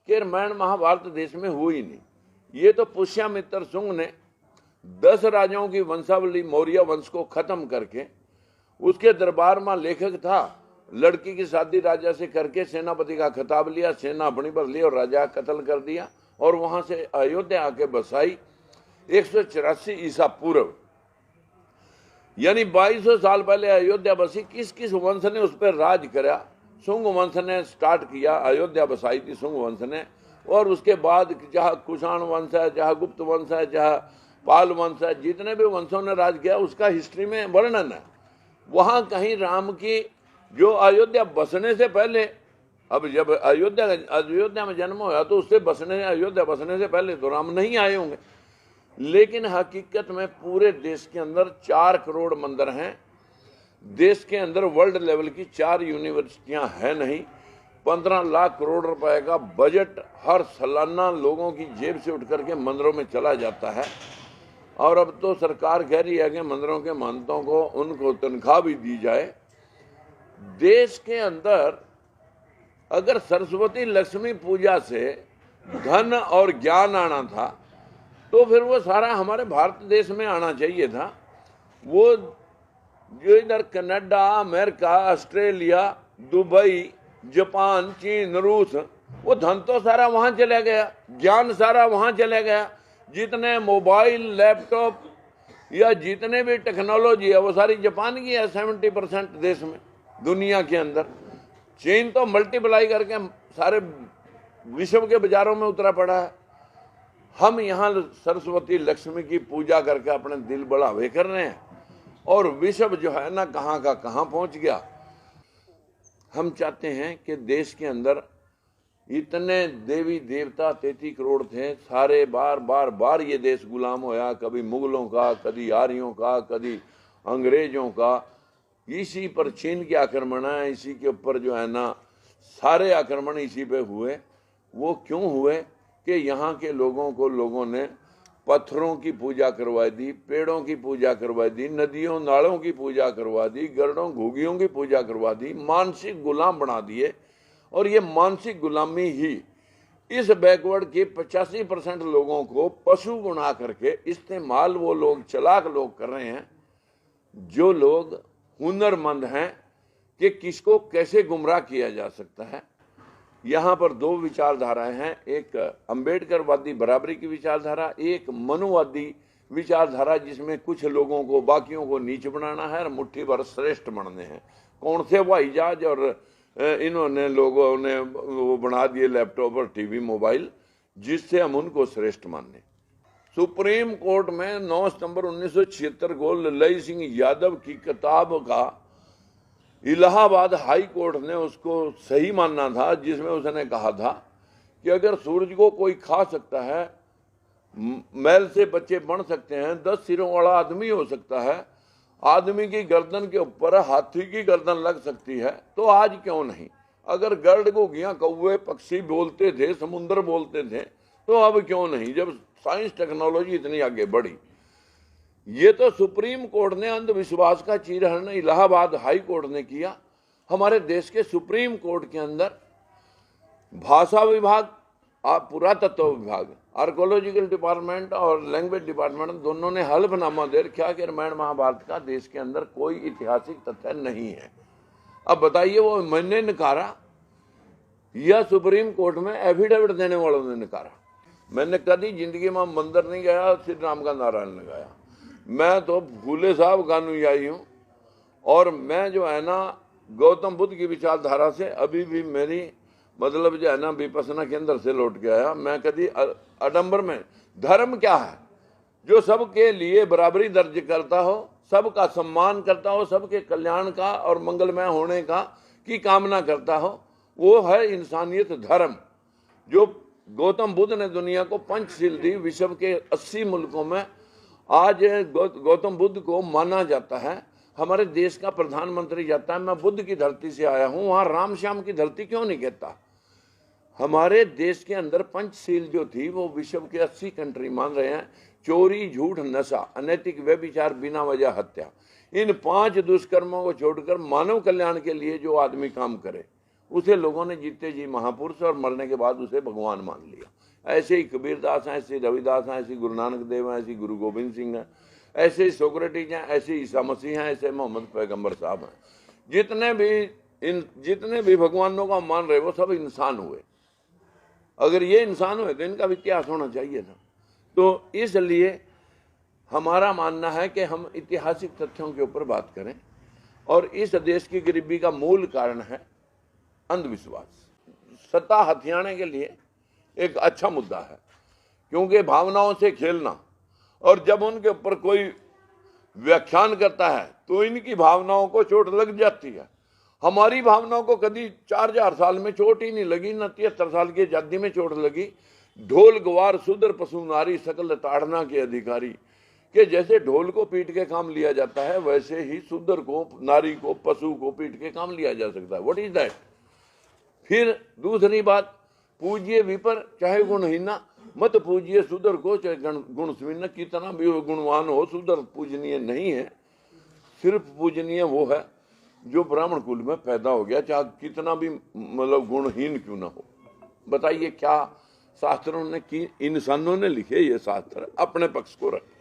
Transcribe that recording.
कि रामायण महाभारत देश में हुई नहीं। ये तो पुष्यमित्र शुंग ने 10 राजाओं की वंशावली मौर्य वंश को खत्म करके, उसके दरबार में लेखक था, लड़की की शादी राजा से करके सेनापति का खिताब लिया, सेना अपनी पर ली और राजा का कत्ल कर दिया और वहां से अयोध्या आके बसाई 184 ईसा पूर्व, यानी 2200 साल पहले अयोध्या बसी। किस किस वंश ने उस पर राज करा? शुंग वंश ने स्टार्ट किया, अयोध्या बसाई थी शुंग वंश ने, और उसके बाद जहाँ कुषाण वंश है, जहाँ गुप्त वंश है, जहाँ पाल वंश है, जितने भी वंशों ने राज किया उसका हिस्ट्री में वर्णन है। वहां कहीं राम की जो अयोध्या बसने से पहले, अब जब अयोध्या में जन्म हुआ तो उससे अयोध्या बसने से पहले तो राम नहीं आए होंगे, लेकिन हकीकत में पूरे देश के अंदर 4 करोड़ मंदिर हैं। देश के अंदर वर्ल्ड लेवल की 4 यूनिवर्सिटियां हैं नहीं। 15 लाख करोड़ रुपए का बजट हर सालाना लोगों की जेब से उठ करके मंदिरों में चला जाता है। और अब तो सरकार कह रही है कि मंदिरों के महंतों को उनको तनख्वाह भी दी जाए। देश के अंदर अगर सरस्वती लक्ष्मी पूजा से धन और ज्ञान आना था तो फिर वो सारा हमारे भारत देश में आना चाहिए था। वो जो इधर Canada, America, Australia, Dubai, Japan, चीन, रूस, वो धन तो सारा वहां चला गया, ज्ञान सारा वहां चला गया। जितने मोबाइल, लैपटॉप या जितने भी टेक्नोलॉजी है वो सारी जापान की है 70% देश में, दुनिया के अंदर। चीन तो मल्टीप्लाई करके सारे विश्व के बाजारों में उतरा पड़ा है। हम यहाँ सरस्वती लक्ष्मी की पूजा करके अपने दिल बढ़ावे कर रहे हैं और विश्व जो है ना कहाँ का कहाँ पहुंच गया। हम चाहते हैं कि देश के अंदर इतने देवी देवता 33 करोड़ थे, सारे बार ये देश गुलाम होया, कभी मुगलों का, कभी आर्यों का, कभी अंग्रेजों का। इसी पर चीन के आक्रमण है, इसी के ऊपर जो है ना सारे आक्रमण इसी पे हुए। वो क्यों हुए कि यहाँ के लोगों ने पत्थरों की पूजा करवा दी, पेड़ों की पूजा करवा दी, नदियों नालों की पूजा करवा दी, गरुड़ों घुगियों की पूजा करवा दी, मानसिक गुलाम बना दिए। और ये मानसिक गुलामी ही इस बैकवर्ड के 85% लोगों को पशु बना करके इस्तेमाल वो लोग, चालाक लोग कर रहे हैं, जो लोग हुनरमंद हैं कि किसको कैसे गुमराह किया जा सकता है। यहाँ पर 2 विचारधाराएं हैं, एक अंबेडकरवादी बराबरी की विचारधारा, एक मनुवादी विचारधारा, जिसमें कुछ लोगों को बाकियों को नीच बनाना है और मुट्ठी भर श्रेष्ठ बनने हैं। कौन से हवाई जहाज और इन्होंने लोगों ने वो बना दिए लैपटॉप और टीवी, मोबाइल, जिससे हम उनको श्रेष्ठ माने। सुप्रीम कोर्ट में 9 सितंबर 1976 को ललई सिंह यादव की किताब का इलाहाबाद हाई कोर्ट ने उसको सही मानना था, जिसमें उसने कहा था कि अगर सूरज को कोई खा सकता है, मैल से बच्चे बन सकते हैं, 10 सिरों वाला आदमी हो सकता है, आदमी की गर्दन के ऊपर हाथी की गर्दन लग सकती है, तो आज क्यों नहीं? अगर गरुड़ घुगियां, कौवे, पक्षी बोलते थे, समुद्र बोलते थे, तो अब क्यों नहीं, जब साइंस टेक्नोलॉजी इतनी आगे बढ़ी। ये तो सुप्रीम कोर्ट ने अंधविश्वास का चीरहरण इलाहाबाद हाई कोर्ट ने किया। हमारे देश के सुप्रीम कोर्ट के अंदर भाषा विभाग, पुरातत्व विभाग, आर्कोलॉजिकल डिपार्टमेंट और लैंग्वेज डिपार्टमेंट दोनों ने हल्फनामा दे रखा कि रामायण महाभारत का देश के अंदर कोई ऐतिहासिक तथ्य नहीं है। अब बताइए, वो मैंने नकारा या सुप्रीम कोर्ट में एफिडेविट देने वालों ने नकारा? मैंने कभी जिंदगी में मंदिर नहीं गया, श्री राम का नारा नहीं लगाया। मैं तो फूले साहब का अनुयायी हूँ और मैं जो है ना गौतम बुद्ध की विचारधारा से अभी भी मेरी मतलब जो है ना विपसना केंद्र से लौट के आया। मैं कभी आडंबर में, धर्म क्या है? जो सबके लिए बराबरी दर्ज करता हो, सबका सम्मान करता हो, सबके कल्याण का और मंगलमय होने का की कामना करता हो, वो है इंसानियत धर्म। जो गौतम बुद्ध ने दुनिया को पंचशील दी, विश्व के 80 मुल्कों में आज गौतम बुद्ध को माना जाता है। हमारे देश का प्रधानमंत्री जाता है, मैं बुद्ध की धरती से आया हूं, वहां राम श्याम की धरती क्यों नहीं कहता? हमारे देश के अंदर पंचशील जो थी वो विश्व के 80 कंट्री मान रहे हैं। चोरी, झूठ, नशा, अनैतिक व्यभिचार, बिना वजह हत्या, इन 5 दुष्कर्मों को छोड़कर मानव कल्याण के लिए जो आदमी काम करे उसे लोगों ने जीते जी महापुरुष और मरने के बाद उसे भगवान मान लिया। ऐसे ही कबीरदास हैं, ऐसे रविदास हैं, ऐसे गुरु नानक देव हैं, ऐसे गुरु गोविंद सिंह हैं, ऐसे ही सोक्रेटिस हैं, ऐसे ईसा मसीह हैं, ऐसे मोहम्मद पैगंबर साहब हैं। जितने भी भगवानों का मान रहे वो सब इंसान हुए। अगर ये इंसान हुए तो इनका भी इतिहास होना चाहिए था। तो इसलिए हमारा मानना है कि हम ऐतिहासिक तथ्यों के ऊपर बात करें। और इस देश की गरीबी का मूल कारण है अंधविश्वास। सत्ता हथियाने के लिए एक अच्छा मुद्दा है, क्योंकि भावनाओं से खेलना, और जब उनके ऊपर कोई व्याख्यान करता है तो इनकी भावनाओं को चोट लग जाती है। हमारी भावनाओं को कभी 4000 साल में चोट ही नहीं लगी, न 73 साल की आजादी में चोट लगी। ढोल गवार शूद्र पशु नारी सकल ताड़ना के अधिकारी, कि जैसे ढोल को पीट के काम लिया जाता है वैसे ही शूद्र को, नारी को, पशु को पीट के काम लिया जा सकता है। What is that. फिर दूसरी बात, पूज्य विपर चाहे गुणहीना, मत पूज्य शूद्र को चाहे गुणहीन। कितना भी गुणवान हो, शूद्र पूजनीय नहीं है। सिर्फ पूजनीय वो है जो ब्राह्मण कुल में पैदा हो गया, चाहे कितना भी मतलब गुणहीन क्यों ना हो। बताइए क्या शास्त्रों ने की, इंसानों ने लिखे ये शास्त्र अपने पक्ष को रखे।